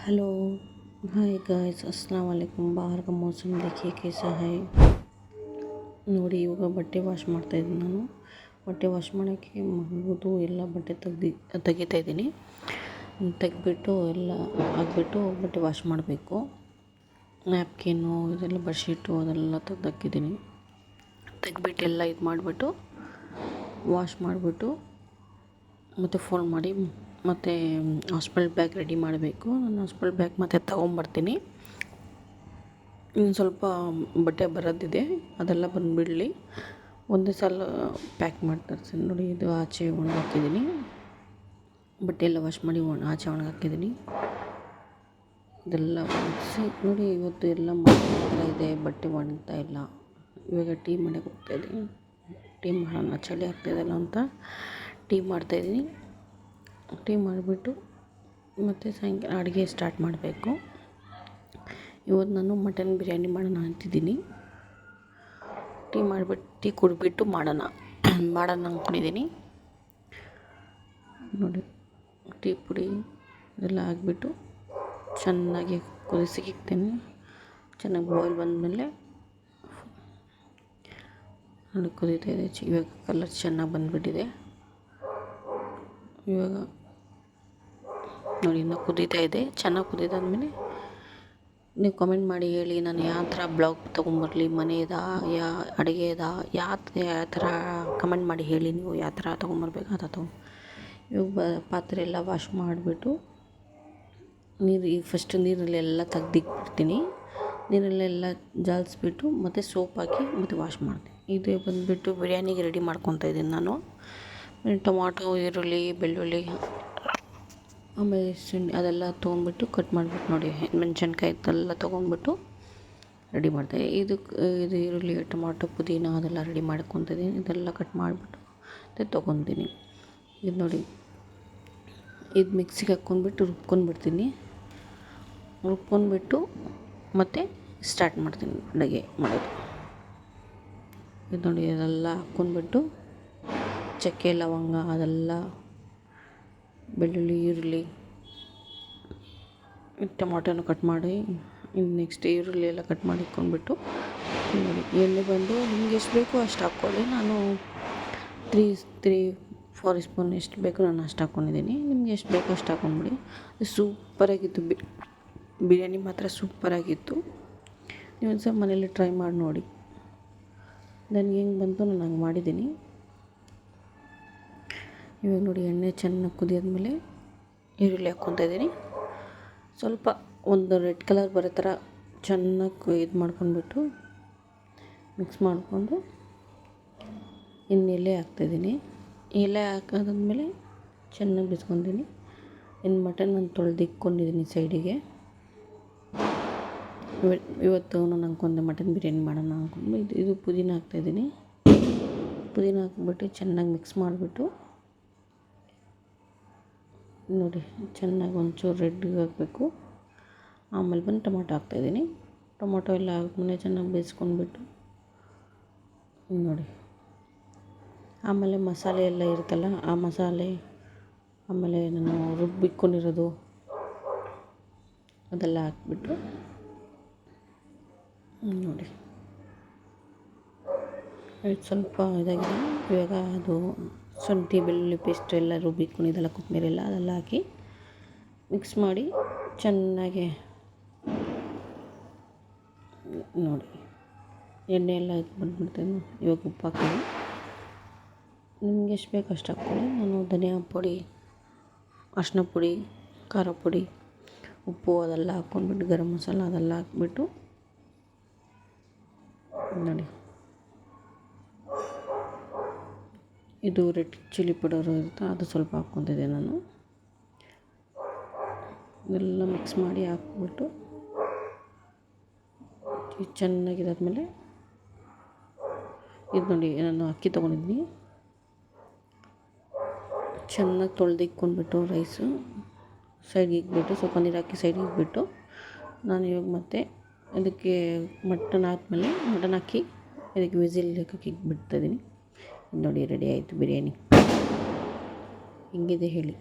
Hello, hi guys, अस्सलाम वालेकुम। बाहर का मौसम देखिए कैसा है। ನೋಡಿ ಇವಾಗ ಬಟ್ಟೆ ವಾಶ್ ಮಾಡ್ತಾಯಿದ್ದೀನಿ ನಾನು. ಬಟ್ಟೆ ವಾಶ್ ಮಾಡೋಕ್ಕೆ ಮಗುದು ಎಲ್ಲ ಬಟ್ಟೆ ತೆಗಿತಾ ಇದ್ದೀನಿ. ತೆಗೆದ್ಬಿಟ್ಟು ಎಲ್ಲ ಹಾಕ್ಬಿಟ್ಟು ಬಟ್ಟೆ ವಾಶ್ ಮಾಡಬೇಕು. ನ್ಯಾಪ್ಕಿನ್ನು ಇದೆಲ್ಲ ಬೆಡ್ಶೀಟು ಅದೆಲ್ಲ ತೆಗ್ದಾಕಿದ್ದೀನಿ. ತೆಗ್ದುಬಿಟ್ಟು ಎಲ್ಲ ಇದು ಮಾಡಿಬಿಟ್ಟು ವಾಶ್ ಮಾಡಿಬಿಟ್ಟು ಮತ್ತು ಫೋಲ್ಡ್ ಮಾಡಿ ಮತ್ತು ಹಾಸ್ಪಿಟಲ್ ಬ್ಯಾಗ್ ರೆಡಿ ಮಾಡಬೇಕು. ನಾನು ಹಾಸ್ಪಿಟಲ್ ಬ್ಯಾಗ್ ಮತ್ತು ತೊಗೊಂಬರ್ತೀನಿ. ಇನ್ನು ಸ್ವಲ್ಪ ಬಟ್ಟೆ ಬರೋದಿದೆ, ಅದೆಲ್ಲ ಬಂದುಬಿಡಲಿ. ಒಂದೇ ಸಲ ಪ್ಯಾಕ್ ಮಾಡಿ ತರ್ತೀನಿ. ನೋಡಿ, ಇದು ಆಚೆ ಒಣಗಾಕಿದ್ದೀನಿ. ಬಟ್ಟೆ ಎಲ್ಲ ವಾಶ್ ಮಾಡಿ ಆಚೆ ಒಣಗಾಕಿದ್ದೀನಿ. ಇದೆಲ್ಲ ಒಣಗಿಸಿ ನೋಡಿ, ಇವತ್ತು ಎಲ್ಲ ಮಾಡ್ತಾ ಇದೆ, ಬಟ್ಟೆ ಒಣಗ್ತಾ ಇಲ್ಲ. ಇವಾಗ ಟೀ ಮಾಡೋಕ್ಕೆ ಹೋಗ್ತಾಯಿದ್ದೀನಿ. ಟೀ ಮಾಡೋಣ, ಚಳಿ ಆಗ್ತಾಯಿದೆಲ್ಲ ಅಂತ ಟೀ ಮಾಡ್ತಾಯಿದ್ದೀನಿ. ಟೀ ಮಾಡಿಬಿಟ್ಟು ಮತ್ತು ಸಾಯಂಕಾಲ ಅಡುಗೆ ಸ್ಟಾರ್ಟ್ ಮಾಡಬೇಕು. ಇವತ್ತು ನಾನು ಮಟನ್ ಬಿರಿಯಾನಿ ಮಾಡೋಣ ಅಂತಿದ್ದೀನಿ. ಟೀ ಕುಡಿದ್ಬಿಟ್ಟು ಮಾಡೋಣ ಅಂದ್ಕೊಂಡಿದ್ದೀನಿ. ನೋಡಿ, ಟೀ ಪುಡಿ ಇದೆಲ್ಲ ಹಾಕ್ಬಿಟ್ಟು ಚೆನ್ನಾಗಿ ಕುದಿಸಿಕ್ತೀನಿ. ಚೆನ್ನಾಗಿ ಬಾಯ್ಲ್ ಬಂದಮೇಲೆ ನೋಡಿ ಕುದೀತಾ ಇದೆ. ಇವಾಗ ಕಲರ್ ಚೆನ್ನಾಗಿ ಬಂದುಬಿಟ್ಟಿದೆ. ಇವಾಗ ನೋಡಿ ಇನ್ನೂ ಕುದೀತಾ ಇದೆ. ಚೆನ್ನಾಗಿ ಕುದಿದಾದ್ಮೇಲೆ ನೀವು ಕಮೆಂಟ್ ಮಾಡಿ ಹೇಳಿ, ನಾನು ಯಾವ ಥರ ಬ್ಲಾಗ್ ತೊಗೊಂಬರಲಿ, ಮನೆಯದಾ ಅಡುಗೆದಾ ಯಾವ ಥರ ಕಮೆಂಟ್ ಮಾಡಿ ಹೇಳಿ. ನೀವು ಯಾವ ಥರ ತೊಗೊಂಬರ್ಬೇಕು ಆ ಥರ ಇವಾಗ ಪಾತ್ರೆ ಎಲ್ಲ ವಾಶ್ ಮಾಡಿಬಿಟ್ಟು ಫಸ್ಟ್ ನೀರಲ್ಲೆಲ್ಲ ತೆಗ್ದಿಕ್ಬಿಡ್ತೀನಿ. ನೀರಲ್ಲೆಲ್ಲ ಜಾಲಿಸ್ಬಿಟ್ಟು ಮತ್ತು ಸೋಪ್ ಹಾಕಿ ಮತ್ತು ವಾಶ್ ಮಾಡ್ತೀನಿ. ಇದು ಬಂದುಬಿಟ್ಟು ಬಿರಿಯಾನಿಗೆ ರೆಡಿ ಮಾಡ್ಕೊತಾ ಇದ್ದೀನಿ ನಾನು. ಟೊಮಾಟೊ, ಈರುಳ್ಳಿ, ಬೆಳ್ಳುಳ್ಳಿ, ಆಮೇಲೆ ಅದೆಲ್ಲ ತೊಗೊಂಡ್ಬಿಟ್ಟು ಕಟ್ ಮಾಡಿಬಿಟ್ಟು ನೋಡಿ, ಮೆಣಸಿನ್ಕಾಯಿ ಇದೆಲ್ಲ ತೊಗೊಂಡ್ಬಿಟ್ಟು ರೆಡಿ ಮಾಡ್ತೀನಿ. ಇದು ಈರುಳ್ಳಿ, ಟೊಮಾಟೊ, ಪುದೀನ ಅದೆಲ್ಲ ರೆಡಿ ಮಾಡ್ಕೊತಿದ್ದೀನಿ. ಇದೆಲ್ಲ ಕಟ್ ಮಾಡಿಬಿಟ್ಟು ಮತ್ತು ತೊಗೊತೀನಿ. ಇದು ನೋಡಿ, ಇದು ಮಿಕ್ಸಿಗೆ ಹಾಕ್ಕೊಂಡ್ಬಿಟ್ಟು ರುಬ್ಕೊಂಡ್ಬಿಡ್ತೀನಿ. ರುಬ್ಕೊಂಡ್ಬಿಟ್ಟು ಮತ್ತು ಸ್ಟಾರ್ಟ್ ಮಾಡ್ತೀನಿ ಅಡುಗೆ ಮಾಡೋದು. ಇದು ನೋಡಿ, ಅದೆಲ್ಲ ಹಾಕ್ಕೊಂಡ್ಬಿಟ್ಟು ಚಕ್ಕೆ, ಲವಂಗ ಅದೆಲ್ಲ, ಬೆಳ್ಳುಳ್ಳಿ, ಈರುಳ್ಳಿ, ಟೊಮಾಟೊನ ಕಟ್ ಮಾಡಿ, ಇನ್ನು ನೆಕ್ಸ್ಟ್ ಈರುಳ್ಳಿ ಎಲ್ಲ ಕಟ್ ಮಾಡಿ ಇಟ್ಕೊಂಡ್ಬಿಟ್ಟು ನೋಡಿ, ಎಣ್ಣೆ ಬಂದು ನಿಮ್ಗೆ ಎಷ್ಟು ಬೇಕೋ ಅಷ್ಟು ಹಾಕ್ಕೊಳ್ಳಿ. ನಾನು 3-4 ಸ್ಪೂನ್ ಎಷ್ಟು ಬೇಕೋ ನಾನು ಅಷ್ಟು ಹಾಕ್ಕೊಂಡಿದ್ದೀನಿ. ನಿಮ್ಗೆ ಎಷ್ಟು ಬೇಕೋ ಅಷ್ಟು ಹಾಕ್ಕೊಂಡ್ಬಿಡಿ. ಸೂಪರಾಗಿತ್ತು ಬಿರಿಯಾನಿ ಮಾತ್ರ ಸೂಪರಾಗಿತ್ತು. ನೀವು ಒಂದು ಸಲ ಮನೇಲಿ ಟ್ರೈ ಮಾಡಿ ನೋಡಿ. ನನಗೆ ಹೆಂಗೆ ಬಂತು ನಾನು ಹಂಗೆ ಮಾಡಿದ್ದೀನಿ. ಇವಾಗ ನೋಡಿ, ಎಣ್ಣೆ ಚೆನ್ನಾಗಿ ಕುದಿಯಾದ್ಮೇಲೆ ಈರುಳ್ಳಿ ಹಾಕ್ಕೊತಾ ಇದ್ದೀನಿ. ಸ್ವಲ್ಪ ಒಂದು ರೆಡ್ ಕಲರ್ ಬರೋ ಥರ ಚೆನ್ನಾಗಿ ಇದು ಮಾಡ್ಕೊಂಡ್ಬಿಟ್ಟು ಮಿಕ್ಸ್ ಮಾಡಿಕೊಂಡು ಇನ್ನು ಎಲೆ ಹಾಕ್ತಾಯಿದ್ದೀನಿ. ಎಲೆ ಹಾಕಾದ್ಮೇಲೆ ಚೆನ್ನಾಗಿ ಬಿಸ್ಕೊತೀನಿ. ಇನ್ನು ಮಟನ್ ನಾನು ತೊಳೆದಿಕ್ಕೊಂಡಿದ್ದೀನಿ ಸೈಡಿಗೆ. ಇವತ್ತು ನಾನು ಅಂದ್ಕೊಂಡೆ ಮಟನ್ ಬಿರಿಯಾನಿ ಮಾಡೋಣ ಅಂದ್ಕೊಂಡು ಇದು ಪುದೀನ ಹಾಕ್ತಾಯಿದ್ದೀನಿ. ಪುದೀನ ಹಾಕ್ಬಿಟ್ಟು ಚೆನ್ನಾಗಿ ಮಿಕ್ಸ್ ಮಾಡಿಬಿಟ್ಟು ನೋಡಿ, ಚೆನ್ನಾಗಿ ಒಂಚೂರು ರೆಡ್ಗೆ ಹಾಕಬೇಕು. ಆಮೇಲೆ ಬಂದು ಟೊಮಾಟೊ ಹಾಕ್ತಾಯಿದ್ದೀನಿ. ಟೊಮಾಟೊ ಎಲ್ಲ ಹಾಕ್ಮೇಲೆ ಚೆನ್ನಾಗಿ ಬೇಯಿಸ್ಕೊಂಡ್ಬಿಟ್ಟು ನೋಡಿ, ಆಮೇಲೆ ಮಸಾಲೆ ಎಲ್ಲ ಇರುತ್ತಲ್ಲ, ಆ ಮಸಾಲೆ, ಆಮೇಲೆ ನಾನು ರುಬ್ಬಿಟ್ಕೊಂಡಿರೋದು ಅದೆಲ್ಲ ಹಾಕ್ಬಿಟ್ಟು ನೋಡಿ, ಇದು ಸ್ವಲ್ಪ ಇದಾಗಿದೆ. ಇವಾಗ ಅದು ಶುಂಠಿ ಬೆಳ್ಳುಳ್ಳಿ ಪೇಸ್ಟ್ ಎಲ್ಲ ರುಬ್ಬಿಟ್ಕೊಂಡಿದ್ದೆಲ್ಲ ಕೊತ್ತಂಬರಿ ಎಲ್ಲ ಅದೆಲ್ಲ ಹಾಕಿ ಮಿಕ್ಸ್ ಮಾಡಿ ಚೆನ್ನಾಗಿ ನೋಡಿ, ಎಣ್ಣೆ ಎಲ್ಲ ಇದು ಬಂದುಬಿಡ್ತೇನೆ. ಇವಾಗ ಉಪ್ಪು ಹಾಕ್ತೀನಿ. ನಿಮ್ಗೆ ಎಷ್ಟು ಬೇಕು ಅಷ್ಟು ಹಾಕ್ಕೊಳ್ಳಿ. ನಾನು ಧನಿಯಾ ಪುಡಿ, ಅರಿಶಿನ ಪುಡಿ, ಖಾರ ಪುಡಿ, ಉಪ್ಪು ಅದೆಲ್ಲ ಹಾಕ್ಕೊಂಡ್ಬಿಟ್ಟು ಗರಂ ಮಸಾಲ ಅದೆಲ್ಲ ಹಾಕ್ಬಿಟ್ಟು ನೋಡಿ, ಇದು ರೆಡ್ ಚಿಲ್ಲಿ ಪೌಡರ್ ಇರುತ್ತೆ, ಅದು ಸ್ವಲ್ಪ ಹಾಕ್ಕೊತಿದ್ದೆ ನಾನು. ಇದೆಲ್ಲ ಮಿಕ್ಸ್ ಮಾಡಿ ಹಾಕ್ಬಿಟ್ಟು ಇದು ಚೆನ್ನಾಗಿದಾದ್ಮೇಲೆ ಇದು ನೋಡಿ, ನಾನು ಅಕ್ಕಿ ತೊಗೊಂಡಿದ್ದೀನಿ. ಚೆನ್ನಾಗಿ ತೊಳೆದಿಕ್ಕೊಂಡ್ಬಿಟ್ಟು ರೈಸು ಸೈಡ್ಗೆ ಇಕ್ಬಿಟ್ಟು ಸ್ವಲ್ಪ ನೀರು ಹಾಕಿ ಸೈಡ್ಗೆ ಇಕ್ಬಿಟ್ಟು ನಾನು ಇವಾಗ ಮತ್ತೆ ಇದಕ್ಕೆ ಮಟನ್ ಹಾಕಿ ಇದಕ್ಕೆ ವಿಸಿಲ್ ಹಾಕಿ ಇಕ್ಬಿಡ್ತಾಯಿದ್ದೀನಿ. ನೋಡಿ, ರೆಡಿ ಆಯಿತು ಬಿರಿಯಾನಿ. ಹೆಂಗಿದೆ ಹೇಳಿ.